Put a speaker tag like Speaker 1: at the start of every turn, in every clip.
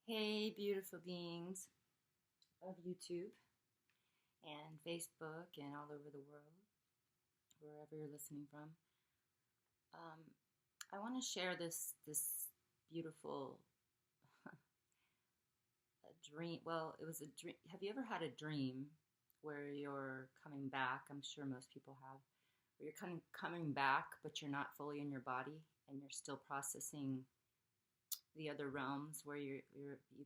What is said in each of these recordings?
Speaker 1: Hey, beautiful beings of YouTube and Facebook and all over the world, wherever you're listening from. Um, I want to share this beautiful dream. Well, it was a dream. Have you ever had a dream where you're coming back? I'm sure most people have. Where you're kind of coming back, but you're not fully in your body, and you're still processing the other realms where you've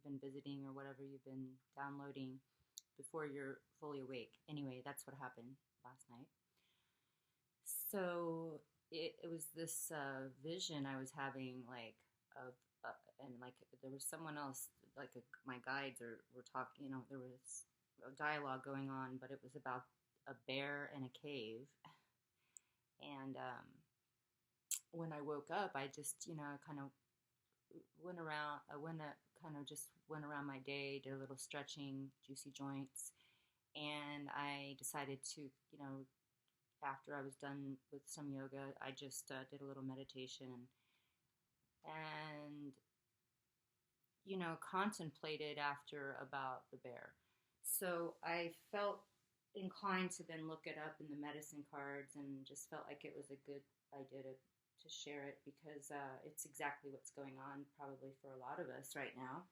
Speaker 1: been visiting or whatever you've been downloading before you're fully awake. Anyway, that's what happened last night. So it was this vision I was having, like, of, and like there was someone else, like my guides were talking, there was a dialogue going on, but it was about a bear in a cave. And when I woke up, I just, kind of went around, kind of just went around my day, did a little stretching, juicy joints, and I decided to, after I was done with some yoga, I just did a little meditation and contemplated after about the bear. So I felt inclined to then look it up in the medicine cards and just felt like it was a good idea to share it because it's exactly what's going on probably for a lot of us right now.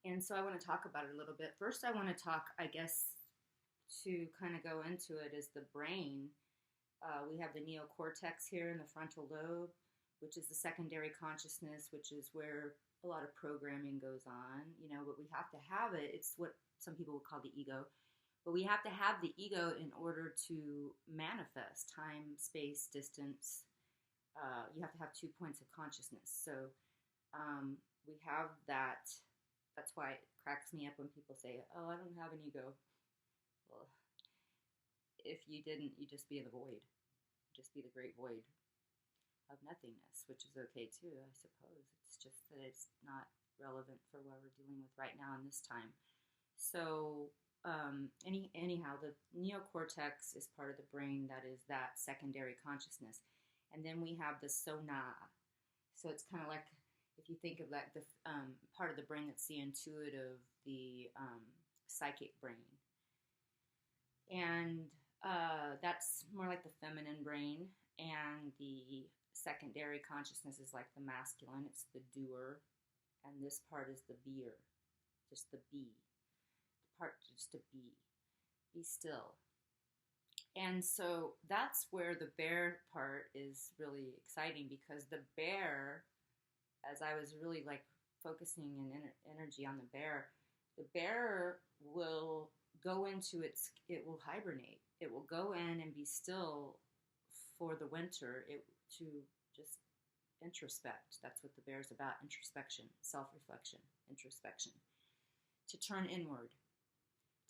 Speaker 1: And so I want to talk about it a little bit. First, I want to talk, I guess, to kind of go into it is the brain. We have the neocortex here in the frontal lobe, which is the secondary consciousness, which is where a lot of programming goes on, but we have to have it. It's what some people would call the ego. But we have to have the ego in order to manifest time, space, distance. You have to have 2 points of consciousness. So we have that. That's why it cracks me up when people say, "Oh, I don't have an ego." Well, if you didn't, you'd just be in the void. Just be the great void of nothingness, which is okay too, I suppose. It's just that it's not relevant for what we're dealing with right now in this time. So anyhow, the neocortex is part of the brain that is that secondary consciousness. And then we have the sona. So it's kind of like, if you think of like the part of the brain that's the intuitive, the psychic brain. And that's more like the feminine brain. And the secondary consciousness is like the masculine. It's the doer. And this part is the beer, just the be. The part just to be. Be still. And so that's where the bear part is really exciting, because the bear, as I was really like focusing in energy on the bear will go into it will hibernate. It will go in and be still for the winter, to just introspect. That's what the bear is about: introspection, self-reflection, introspection. To turn inward,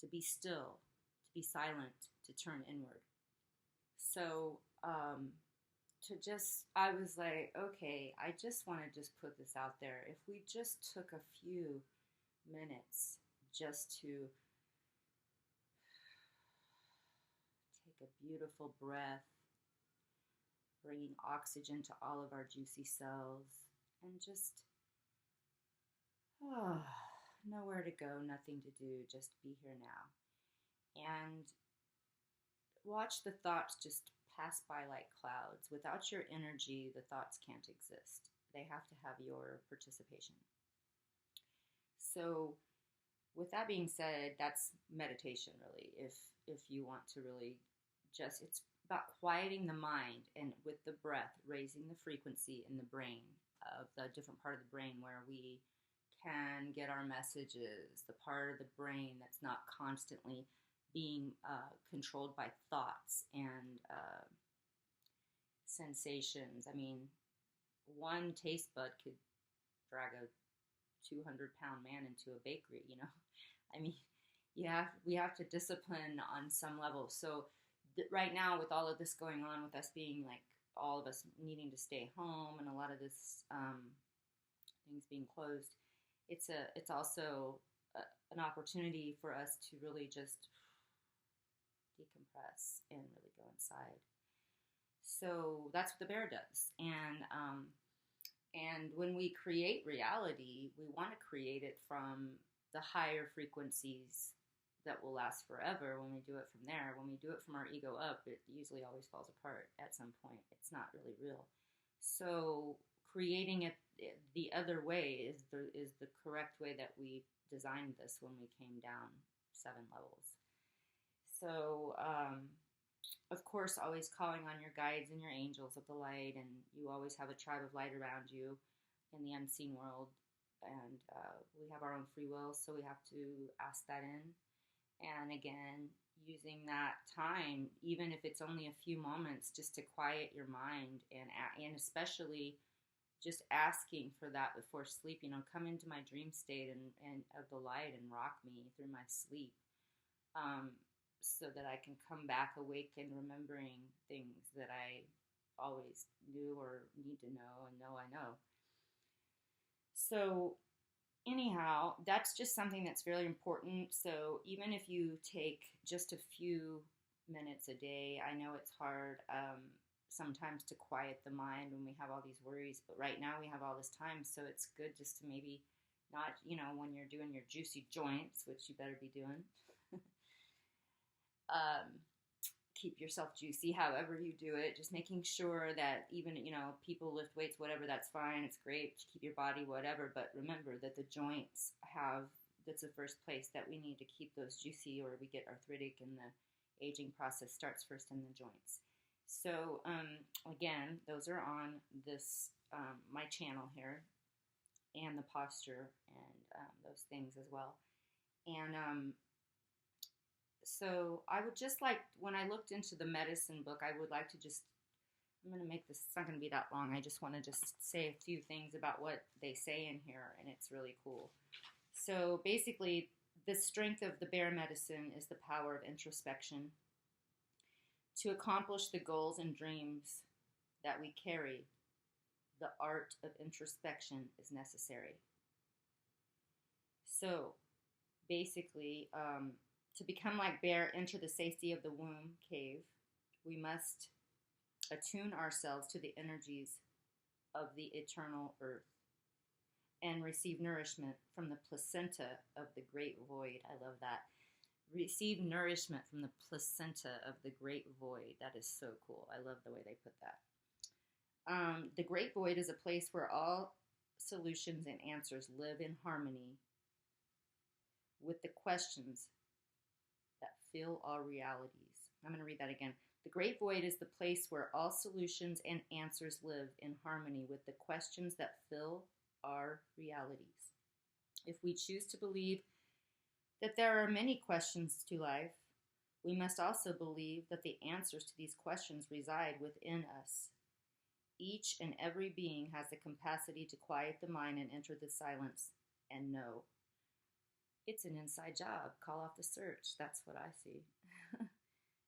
Speaker 1: to be still, to be silent, to turn inward. So I was like, okay, I just want to just put this out there. If we just took a few minutes just to take a beautiful breath, bringing oxygen to all of our juicy cells, and just nowhere to go, nothing to do, just be here now. And watch the thoughts just pass by like clouds. Without your energy, the thoughts can't exist. They have to have your participation. So with that being said, that's meditation really. If you want to really just, it's about quieting the mind, and with the breath, raising the frequency in the brain, of the different part of the brain where we can get our messages, the part of the brain that's not constantly being controlled by thoughts and sensations. I mean, one taste bud could drag a 200-pound man into a bakery, I mean, we have to discipline on some level. So right now, with all of this going on, with us being like, all of us needing to stay home and a lot of this things being closed, it's also an opportunity for us to really just decompress and really go inside. So that's what the bear does. And when we create reality, we want to create it from the higher frequencies that will last forever. When we do it from there, when we do it from our ego up, it usually always falls apart at some point. It's not really real. So creating it the other way is the correct way that we designed this when we came down 7 levels. So of course, always calling on your guides and your angels of the light, and you always have a tribe of light around you in the unseen world. And we have our own free will, so we have to ask that in. And again, using that time, even if it's only a few moments, just to quiet your mind, and especially just asking for that before sleep. Come into my dream state and of the light and rock me through my sleep. So that I can come back awake and remembering things that I always knew or need to know and know I know. So anyhow, that's just something that's really important. So even if you take just a few minutes a day, I know it's hard sometimes to quiet the mind when we have all these worries, but right now we have all this time, so it's good just to maybe not, when you're doing your juicy joints, which you better be doing, keep yourself juicy however you do it, just making sure that even people lift weights, whatever, that's fine, it's great to keep your body whatever, but remember that the joints that's the first place that we need to keep those juicy, or we get arthritic, and the aging process starts first in the joints. So again, those are on this my channel here, and the posture and those things as well. And so I would just like, when I looked into the medicine book, I would like to I'm going to make this, it's not going to be that long. I just want to just say a few things about what they say in here, and it's really cool. So basically, the strength of the bear medicine is the power of introspection. To accomplish the goals and dreams that we carry, the art of introspection is necessary. So basically, to become like bear, enter the safety of the womb cave, we must attune ourselves to the energies of the eternal earth and receive nourishment from the placenta of the great void. I love that. Receive nourishment from the placenta of the great void. That is so cool. I love the way they put that. The great void is a place where all solutions and answers live in harmony with the questions that fill our realities. I'm going to read that again. The great void is the place where all solutions and answers live in harmony with the questions that fill our realities. If we choose to believe that there are many questions to life, we must also believe that the answers to these questions reside within us. Each and every being has the capacity to quiet the mind and enter the silence and know. It's an inside job. Call off the search. That's what I see.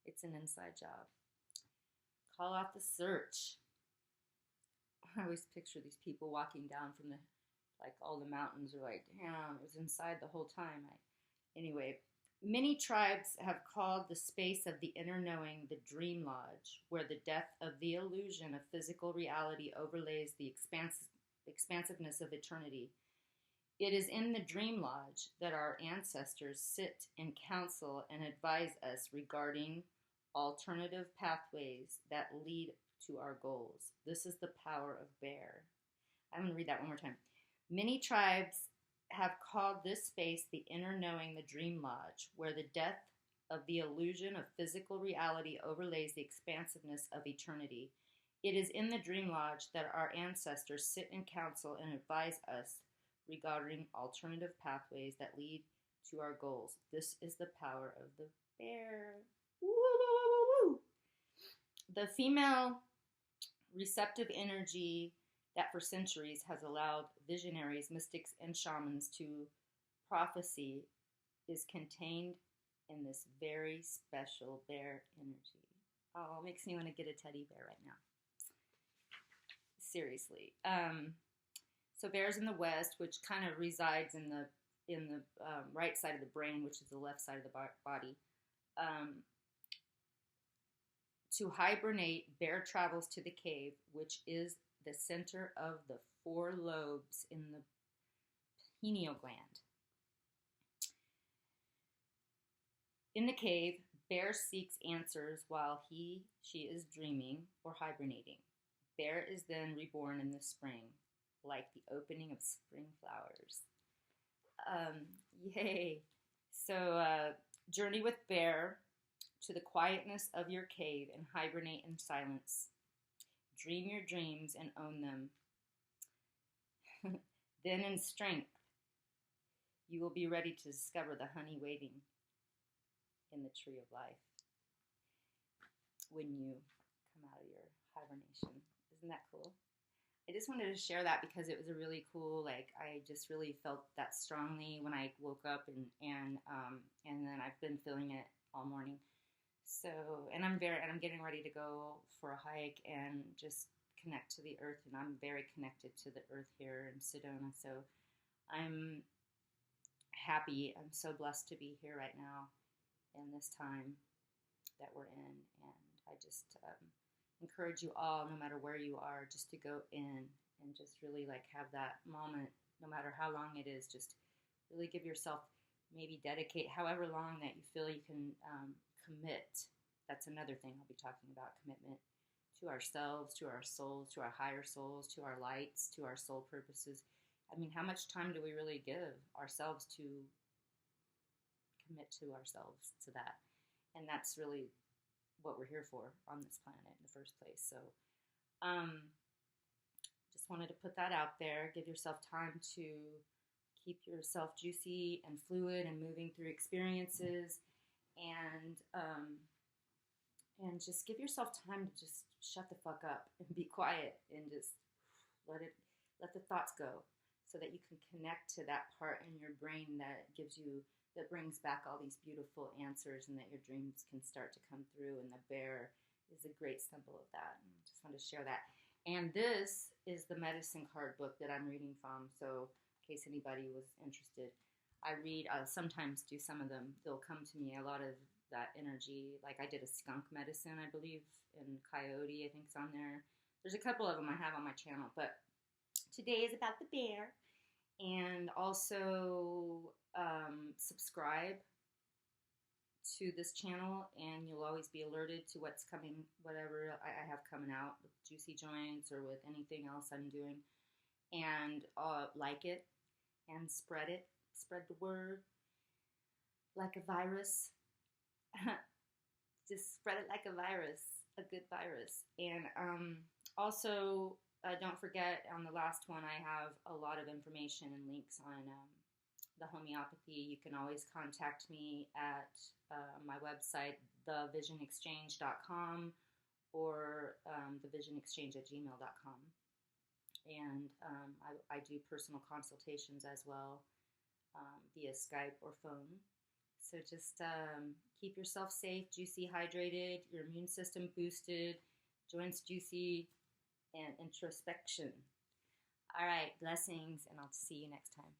Speaker 1: It's an inside job. Call off the search. I always picture these people walking down from all the mountains are like, damn, it was inside the whole time. Anyway, many tribes have called the space of the inner knowing the dream lodge, where the depth of the illusion of physical reality overlays the expansiveness of eternity. It is in the dream lodge that our ancestors sit in council and advise us regarding alternative pathways that lead to our goals. This is the power of bear. I'm going to read that one more time. Many tribes have called this space the inner knowing the dream lodge, where the depth of the illusion of physical reality overlays the expansiveness of eternity. It is in the dream lodge that our ancestors sit in council and advise us regarding alternative pathways that lead to our goals. This is the power of the bear. Woo, woo, woo, woo. The female receptive energy that for centuries has allowed visionaries, mystics, and shamans to prophesy is contained in this very special bear energy. Oh, it makes me want to get a teddy bear right now. Seriously. So bears in the west, which kind of resides in the right side of the brain, which is the left side of the body. To hibernate, bear travels to the cave, which is the center of the 4 lobes in the pineal gland. In the cave, bear seeks answers while she is dreaming or hibernating. Bear is then reborn in the spring, like the opening of spring flowers. Yay! So, journey with bear to the quietness of your cave and hibernate in silence. Dream your dreams and own them. Then in strength, you will be ready to discover the honey waiting in the tree of life when you come out of your hibernation. Isn't that cool? I just wanted to share that because it was a really cool, like, I just really felt that strongly when I woke up, and then I've been feeling it all morning. So, and I'm getting ready to go for a hike and just connect to the earth, and I'm very connected to the earth here in Sedona. So I'm happy. I'm so blessed to be here right now in this time that we're in, and I just encourage you all, no matter where you are, just to go in and just really like have that moment, no matter how long it is. Just really give yourself, maybe dedicate however long that you feel you can commit. That's another thing I'll be talking about, commitment to ourselves, to our souls, to our higher souls, to our lights, to our soul purposes. I mean, how much time do we really give ourselves to commit to ourselves, to that? And that's really what we're here for on this planet in the first place. So just wanted to put that out there. Give yourself time to keep yourself juicy and fluid and moving through experiences, and just give yourself time to just shut the fuck up and be quiet and just let the thoughts go, so that you can connect to that part in your brain that brings back all these beautiful answers, and that your dreams can start to come through. And the bear is a great symbol of that. And I just wanted to share that. And this is the medicine card book that I'm reading from. So in case anybody was interested, I read, sometimes do some of them. They'll come to me, a lot of that energy. Like I did a skunk medicine, I believe, and coyote, I think, is on there. There's a couple of them I have on my channel, but today is about the bear. And also subscribe to this channel, and you'll always be alerted to what's coming, whatever I have coming out with Juicy Joints or with anything else I'm doing. And like it and spread the word like a virus. Just spread it like a virus, a good virus. And also, don't forget, on the last one, I have a lot of information and links on the homeopathy. You can always contact me at my website, thevisionexchange.com, or thevisionexchange@gmail.com. And I do personal consultations as well, via Skype or phone. So just keep yourself safe, juicy, hydrated, your immune system boosted, joints juicy, and introspection. All right, blessings, and I'll see you next time.